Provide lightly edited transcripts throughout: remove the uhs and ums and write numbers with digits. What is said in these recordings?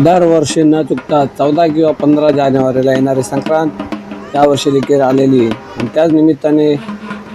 दरवर्षी न चुकता 14 किंवा 15 जानेवारीला येणारी संक्रांत यावर्षी देखील आलेली आहे. आणि त्याच निमित्ताने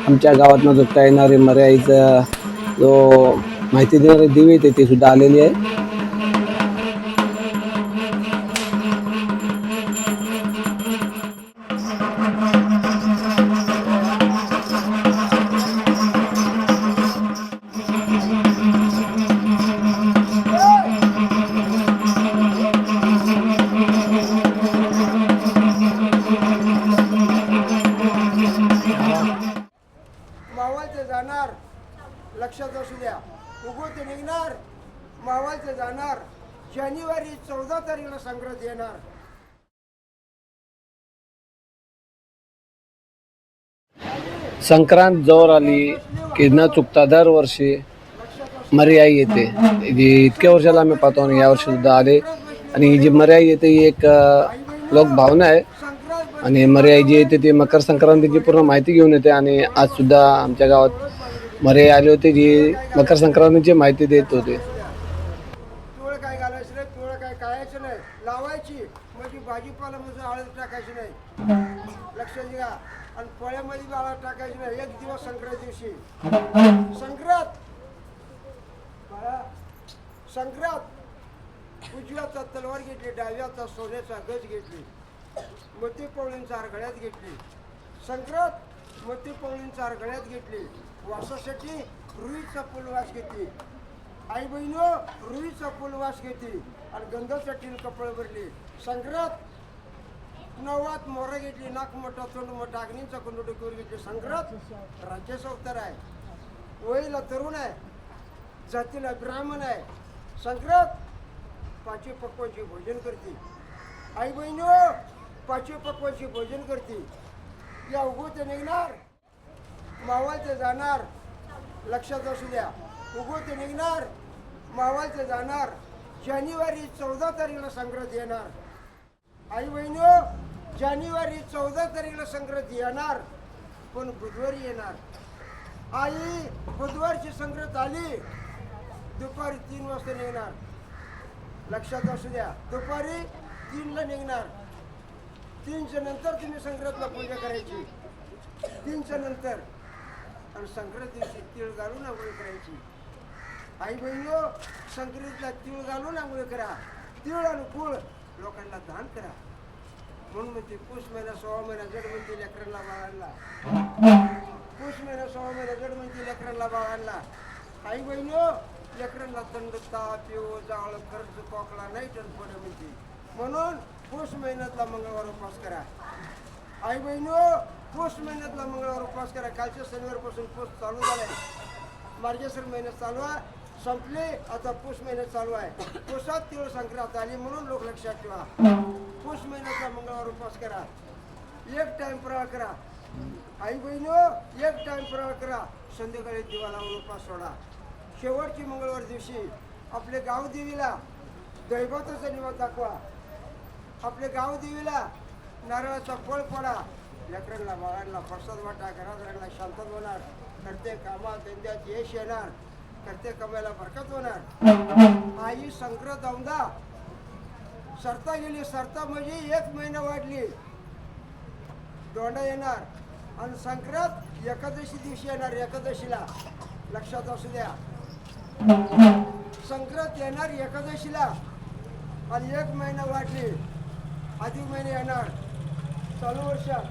आमच्या गावात न चुकता येणारी मर्याईचा जो माहिती देणारे दिवे येते ती सुद्धा आलेली आहे. मावळते जाणार लक्षात असू द्या. उगवते निघणार मावळते जाणार. जानेवारी 14 तारीखला संक्रांत येणार. संक्रांत जवळ आली की न चुकता दरवर्षी मर्याई येते. जी इतक्या वर्षाला आम्ही पाहतो आणि यावर्षी सुद्धा आले. आणि ही जी मर्याई येते ही एक लोकभावना आहे. आणि मर्याई जी येते ती मकर संक्रांतीची पूर्ण माहिती घेऊन येते. आणि आज सुद्धा आमच्या गावात मर्याई आले होते जी मकर संक्रांतीची माहिती देत होते. तुळ काय घालायचं नाही, तुळ काय काढायचं नाही, लावायची म्हणजे भाजीपाला मध्ये हळद टाकायची नाही. लक्षात घ्या. आणि पोळ्यामध्ये बी हळद टाकायची नाही. एक दिवस संक्रांत दिवशी संक्रांत उजव्याचा तलवार घेतली, डाव्याचा सोन्याचा गज घेतली, मोती पवळींचा गळ्यात घेतली. संक्रांत मोती पवळींचा गळ्यात घेतली. वासासाठी रुईचा फुलवास घेतली. आई बहिणो रुईचा फुलवास घेतली आणि गंधासाठी कपडे भरली. संक्रांत नवात मोरा घेतली, नाक मोठा तोंड मोठा, अग्नीचा कुंड डोक्यावर घेतली. संक्रांत राज्याचा अवतार आहे. वयला तरुण आहे, जातीला ब्राह्मण आहे. संक्रांत पाचवी पक्वांची भोजन करते. आई बहिणो पाचवी पक्वांची भोजन करते. या उगवते निघणार मावळते जाणार. लक्षात असू द्या. उगवते निघणार मावळते जाणार. जानेवारी 14 तारीखला संक्रांत येणार. आई बहिणो जानेवारी 14 तारीखला संक्रांत येणार, पण बुधवारी येणार. आई बुधवारची संक्रांत आली दुपारी 3 वाजता निघणार. लक्षात असू द्या. दुपारी 3ला निघणार. 3च्या नंतर तुम्ही संक्रांतला पूजा करायची. 3च्या नंतर. आणि संक्रांत दिवशी तीळ घालून आंघोळ करायची. आई बहिणो संक्रांतीला तीळ घालून आंघोळ करा. तीळ आणि गुळ लोकांना दान करा. म्हणून म्हणते पुष महिना 16 महिना जड म्हणते लेकरांना बाळांना. पुष महिना 16 महिना जड म्हणते लेकरांना बाळांना. आई बहिणो लेकरांना थंड ताप येऊ जाळ खर्च खोकला नाही टणपणे म्हणते. म्हणून पुष महिन्यातला मंगळवार उपवास करा. आई बहिणो पुष महिन्यातला मंगळवार उपवास करा. कालच्या शनिवारपासून पुष चालू झालाय. मार्गशीर्ष महिन्यात चालू आहे, संपले. आता पुष महिन्यात चालू आहे. पुषात तीळ संक्रांत आली म्हणून लोक लक्षात ठेवा. पुष महिन्यातला मंगळवार उपवास करा. एक टाइम फराळ करा. आई बहिणो एक टाइम फराळ करा. संध्याकाळी दिवा लावून उपवास सोडा. शेवटची मंगळवार दिवशी आपले गावदेवीला दैवताचा निवास दाखवा. आपल्या गावदेवीला नारळाचा फळ पडा. लेकरांना बाळांना प्रसाद वाटा. घराघरांना शांतता होणार. करते कामात धंद्यात यश येणार. करते कमायला बरकत होणार. आई संक्रांत औंदा सरता गेली. सरता म्हणजे 1 महिना वाढली. दोंडा येणार. आणि संक्रांत एकादशी दिवशी येणार. एकादशीला लक्षात असू द्या. संक्रांत येणार एकादशीला. आणि 1 महिना वाढली. अधिक महिना येणार चालू वर्षात.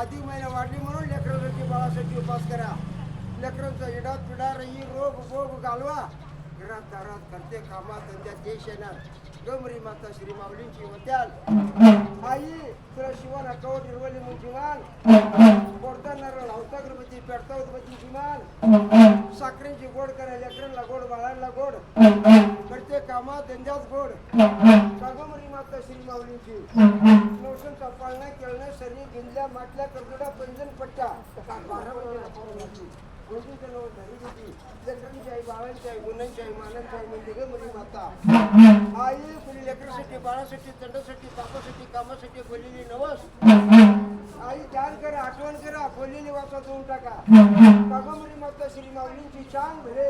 अधिक महिना वाढली म्हणून लेकरांसाठी बाळासाठी उपवास करा. लेकरांचा इडा पिडा रही रोग भोग घालवा. घरात दारात करते कामात धंद्यात देश येणार. गमरी माता श्री माऊलींची होत्याल. आई तुला शिवान अकावत निर्वली मुंजीवान. गोडता नारळ लावता गणपती पेटता उदबत्ती जिमान. साखरेची गोड करा. लेकरांना गोड बाळांना गोड. करते कामात धंद्यात गोड. गमरी माता श्री माऊलींची. नवसांचा पाळणा केळणं सरी गिंजल्या माटल्या करदुडा पंजन पट्टा. 12 महिने लेकरांची आई बाळांची आई मुलांची आई मानांची आई म्हणजे गमरी माता. आई कुणी लेकरांसाठी बाळासाठी तंडासाठी तापासाठी कामासाठी बोललेली नवस. आई ध्यान करा, आठवण करा, बोललेली वाचा देऊन टाका. गमरी माता श्री माऊलींची छान भरे.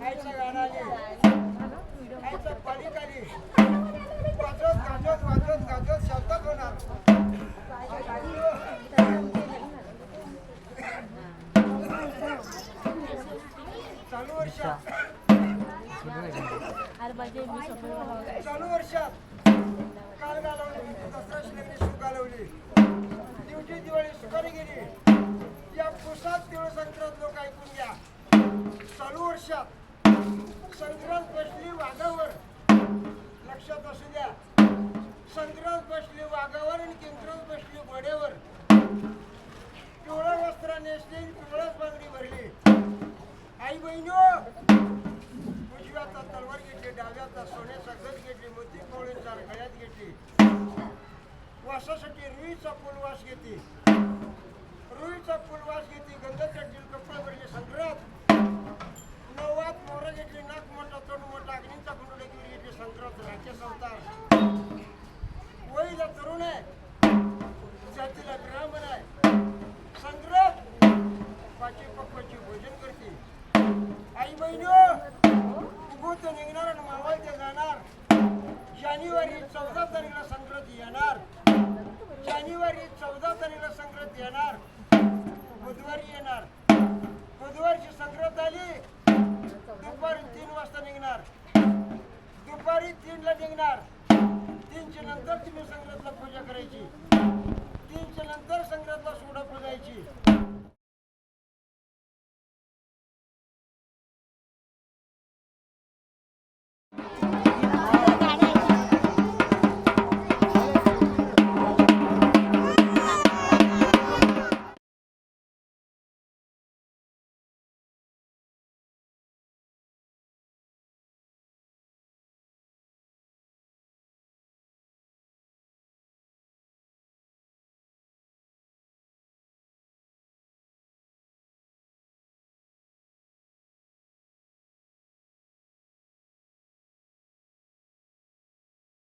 आईचा गाणं आली आईचा पाणी खाली वाजवत गाजवत वाजवत गाजवत शब्दात होणार चालू वर्षात काल घालवली दसरा शिलगडी सुख घालवली दिवशी दिवाळी सुखाने गेली या पुसात तिळ संक्रांत लोक ऐकून घ्या चालू वर्षात संक्रांत बसली वाघावर लक्षात असू द्या संक्रांत बसली वाघावर आणि किंक्रांत बसली घोड्यावर पिवळं वस्त्र नेसली पिवळच बांगडी भरली आई बहिणो उजव्याचा तलवार घेतली डाव्याचा सोन्याचा गज घेतली मोती कवळींचा गळ्यात घेतली वासासाठी रुईचा फुलवास घेते रुईचा फुलवास घेते गंध चढतील कपडे भरले संक्रांत नवात मोर घेतली नाक मोठा तोंड मोठा अग्नीचा कुंडकी घेतली संक्रांत राकेश अवतार वयला तरुण आहे जातीला ब्राह्मण आहे संक्रांत पाची पक्वाची भोजन करते आई बहिणो उगवत निघणार आणि मावळते जाणार जानेवारी 14 तारखेला संक्रांत येणार जानेवारी 14 तारखेला संक्रांत येणार बुधवारी येणार बुधवारची संक्रांत आली दुपारी 3 वाजता निघणार दुपारी 3 ला निघणार 3च्या नंतर तुम्ही संक्रांतला पूजा करायची 3च्या नंतर संक्रांतला सोडा पुजायची